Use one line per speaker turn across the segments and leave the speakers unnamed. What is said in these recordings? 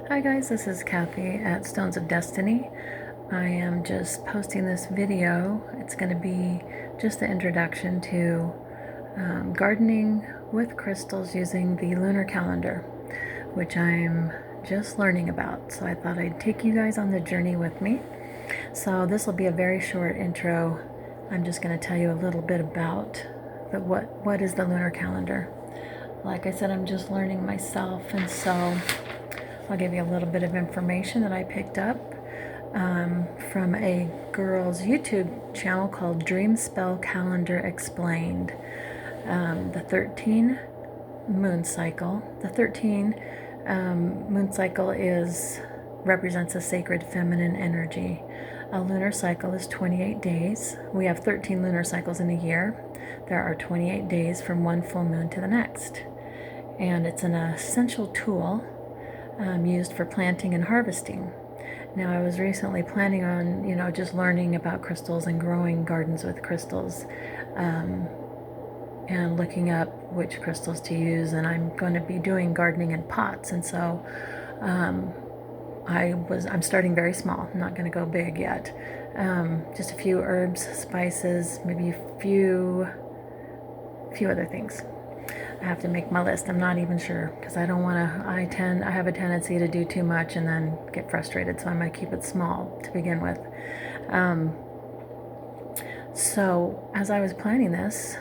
Hi guys, this is Kathy at Stones of Destiny. I am just posting this video. It's going to be just the introduction to gardening with crystals using the lunar calendar, which I'm just learning about. So I thought I'd take you guys on the journey with me. So this will be a very short intro. I'm just going to tell you a little bit about what is the lunar calendar. Like I said, I'm just learning myself, and so I'll give you a little bit of information that I picked up from a girl's YouTube channel called Dream Spell Calendar Explained. The 13 moon cycle. The 13 moon cycle represents a sacred feminine energy. A lunar cycle is 28 days. We have 13 lunar cycles in a year. There are 28 days from one full moon to the next. And it's an essential tool used for planting and harvesting. Now, I was recently planning on, just learning about crystals and growing gardens with crystals, and looking up which crystals to use. And I'm going to be doing gardening in pots, and so I'm starting very small. I'm not going to go big yet. Just a few herbs, spices, maybe a few other things. I have to make my list. I'm not even sure because I don't want to. I have a tendency to do too much and then get frustrated. So I'm going to keep it small to begin with. So as I was planning this,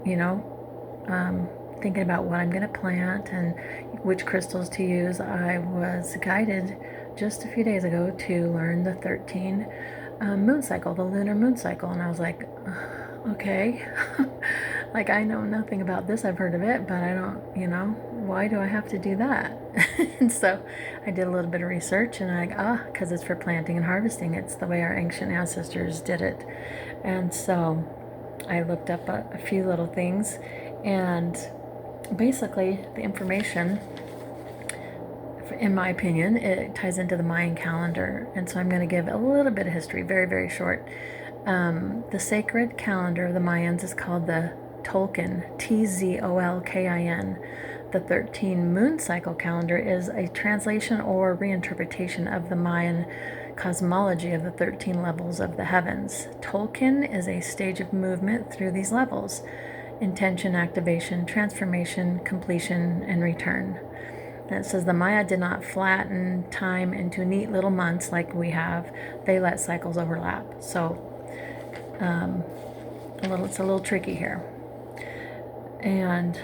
thinking about what I'm going to plant and which crystals to use, I was guided just a few days ago to learn the 13 moon cycle, the lunar moon cycle, and I was like, okay. Like, I know nothing about this. I've heard of it, but I don't, why do I have to do that? And so I did a little bit of research, and because it's for planting and harvesting. It's the way our ancient ancestors did it. And so I looked up a few little things, and basically the information, in my opinion, it ties into the Mayan calendar. And so I'm going to give a little bit of history, very, very short. The sacred calendar of the Mayans is called the Tzolkin, Tzolkin. The 13 moon cycle calendar is a translation or reinterpretation of the Mayan cosmology of the 13 levels of the heavens. Tzolkin is a stage of movement through these levels: intention, activation, transformation, completion, and return. And it says the Maya did not flatten time into neat little months like we have. They let cycles overlap. So it's a little tricky here. And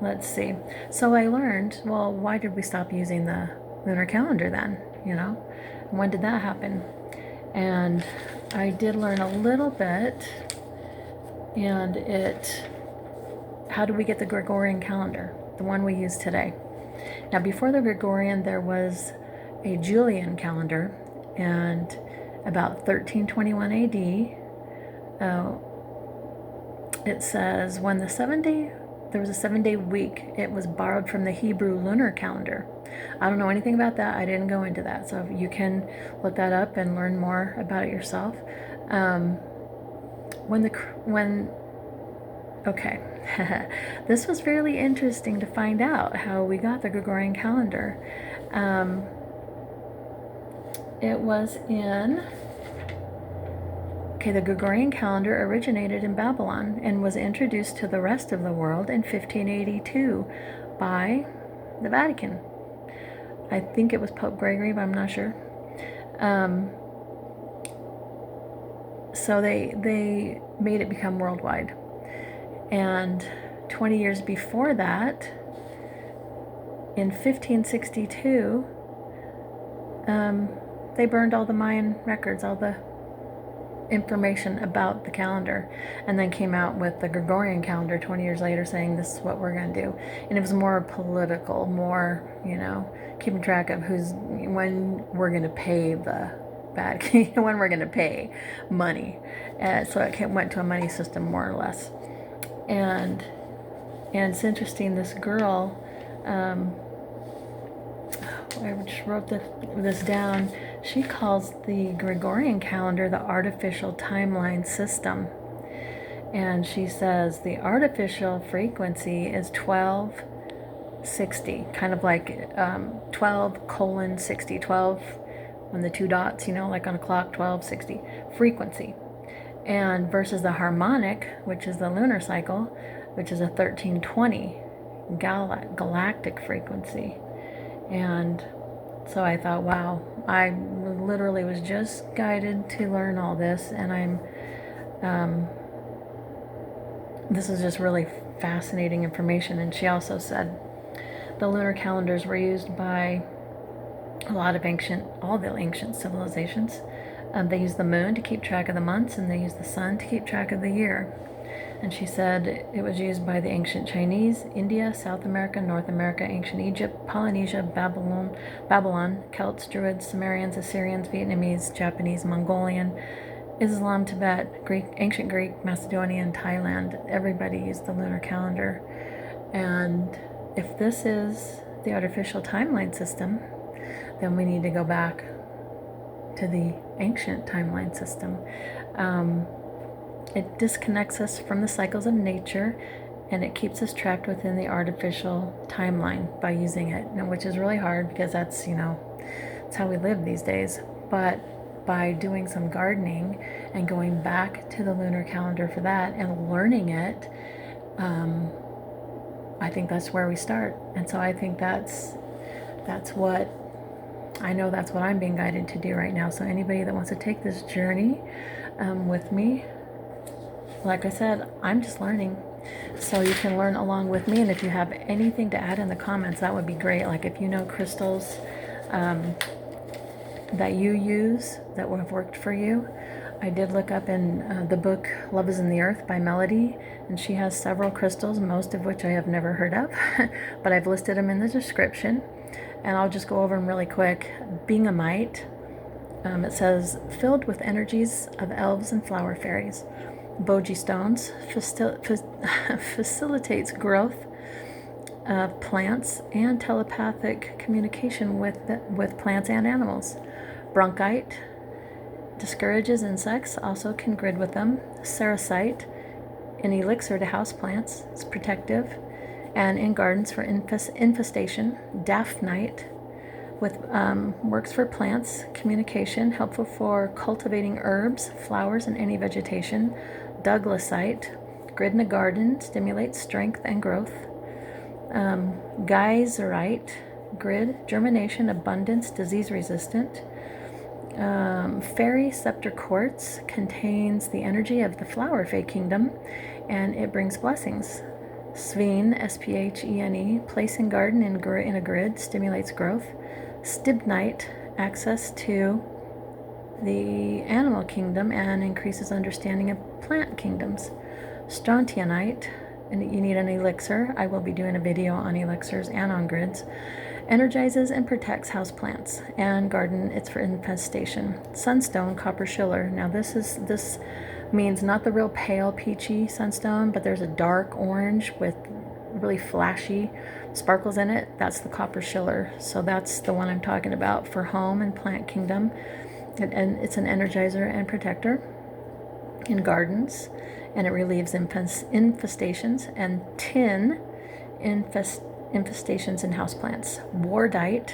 let's see. So I learned, well, why did we stop using the lunar calendar then? When did that happen? And I did learn a little bit. And how do we get the Gregorian calendar, the one we use today? Now, before the Gregorian, there was a Julian calendar, and about 1321 AD, it says when there was a 7-day week, it was borrowed from the Hebrew lunar calendar. I don't know anything about that. I didn't go into that. So you can look that up and learn more about it yourself. This was really interesting to find out how we got the Gregorian calendar. The Gregorian calendar originated in Babylon and was introduced to the rest of the world in 1582 by the Vatican. I think it was Pope Gregory, but I'm not sure. So they made it become worldwide. And 20 years before that, in 1562, they burned all the Mayan records, all the information about the calendar, and then came out with the Gregorian calendar 20 years later saying this is what we're going to do. And it was more political, more, keeping track of when we're going to pay the Vatican, when we're going to pay money. So it went to a money system more or less. And it's interesting, this girl, I just wrote this down. She calls the Gregorian calendar the artificial timeline system. And she says the artificial frequency is 12 60, kind of like 12:60, 12 when the two dots, like on a clock, 12:60 frequency. And versus the harmonic, which is the lunar cycle, which is a 1320 galactic frequency. And so I thought, wow, I literally was just guided to learn all this, and this is just really fascinating information. And she also said the lunar calendars were used by all the ancient civilizations. They used the moon to keep track of the months, and they used the sun to keep track of the year. And she said it was used by the ancient Chinese, India, South America, North America, ancient Egypt, Polynesia, Babylon, Celts, Druids, Sumerians, Assyrians, Vietnamese, Japanese, Mongolian, Islam, Tibet, ancient Greek, Macedonian, Thailand. Everybody used the lunar calendar. And if this is the artificial timeline system, then we need to go back to the ancient timeline system. It disconnects us from the cycles of nature, and it keeps us trapped within the artificial timeline by using it, which is really hard because that's how we live these days. But by doing some gardening and going back to the lunar calendar for that and learning it, I think that's where we start. And so I think that's what I'm being guided to do right now. So anybody that wants to take this journey with me, like I said, I'm just learning. So you can learn along with me. And if you have anything to add in the comments, that would be great. Like if you know crystals that you use that would have worked for you. I did look up in the book Love is in the Earth by Melody, and she has several crystals, most of which I have never heard of, but I've listed them in the description. And I'll just go over them really quick. Binghamite, it says, filled with energies of elves and flower fairies. Boji Stones facilitates growth of plants and telepathic communication with plants and animals. Brunckite discourages insects, also can grid with them. Cerussite, an elixir to houseplants, is protective and in gardens for infestation. Daphnite works for plants communication, helpful for cultivating herbs, flowers, and any vegetation. Douglasite, grid in a garden, stimulates strength and growth. Geyserite, grid, germination, abundance, disease resistant. Faerie Sceptre Quartz contains the energy of the flower fae kingdom, and it brings blessings. Sphene, Sphene, place in garden in a grid, stimulates growth. Stibnite, access to the animal kingdom and increases understanding of plant kingdoms. Strontianite, and you need an elixir. I will be doing a video on elixirs and on grids. Energizes and protects houseplants and garden. It's for infestation. Sunstone, copper Schiller. Now this means not the real pale peachy sunstone, but there's a dark orange with really flashy sparkles in it. That's the copper Schiller. So that's the one I'm talking about for home and plant kingdom. And it's an energizer and protector in gardens, and it relieves infestations. And tin, infestations in houseplants. Wardite,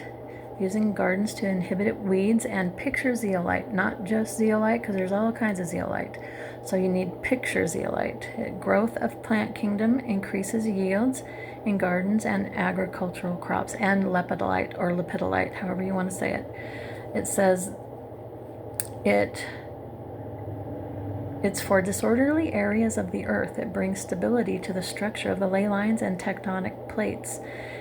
using gardens to inhibit weeds. And picture zeolite, not just zeolite, because there's all kinds of zeolite. So you need picture zeolite. Growth of plant kingdom increases yields in gardens and agricultural crops. And lepidolite or lepidolite, however you want to say it. It says it's for disorderly areas of the earth. It brings stability to the structure of the ley lines and tectonic plates.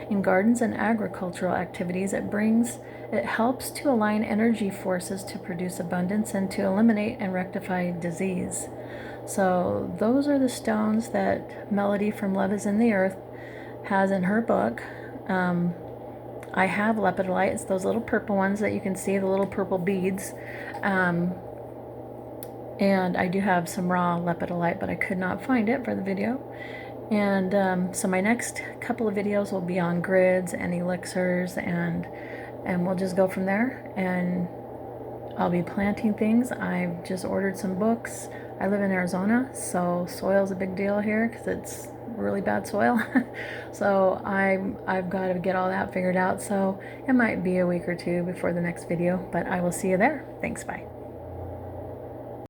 In gardens and agricultural activities, it helps to align energy forces to produce abundance and to eliminate and rectify disease. So those are the stones that Melody from Love is in the Earth has in her book. I have lepidolite. It's those little purple ones that you can see, the little purple beads. And I do have some raw lepidolite, but I could not find it for the video. And so my next couple of videos will be on grids and elixirs, and we'll just go from there. And I'll be planting things. I've just ordered some books. I live in Arizona, so soil's a big deal here because really bad soil. So I've got to get all that figured out. So it might be a week or two before the next video, but I will see you there. Thanks, bye.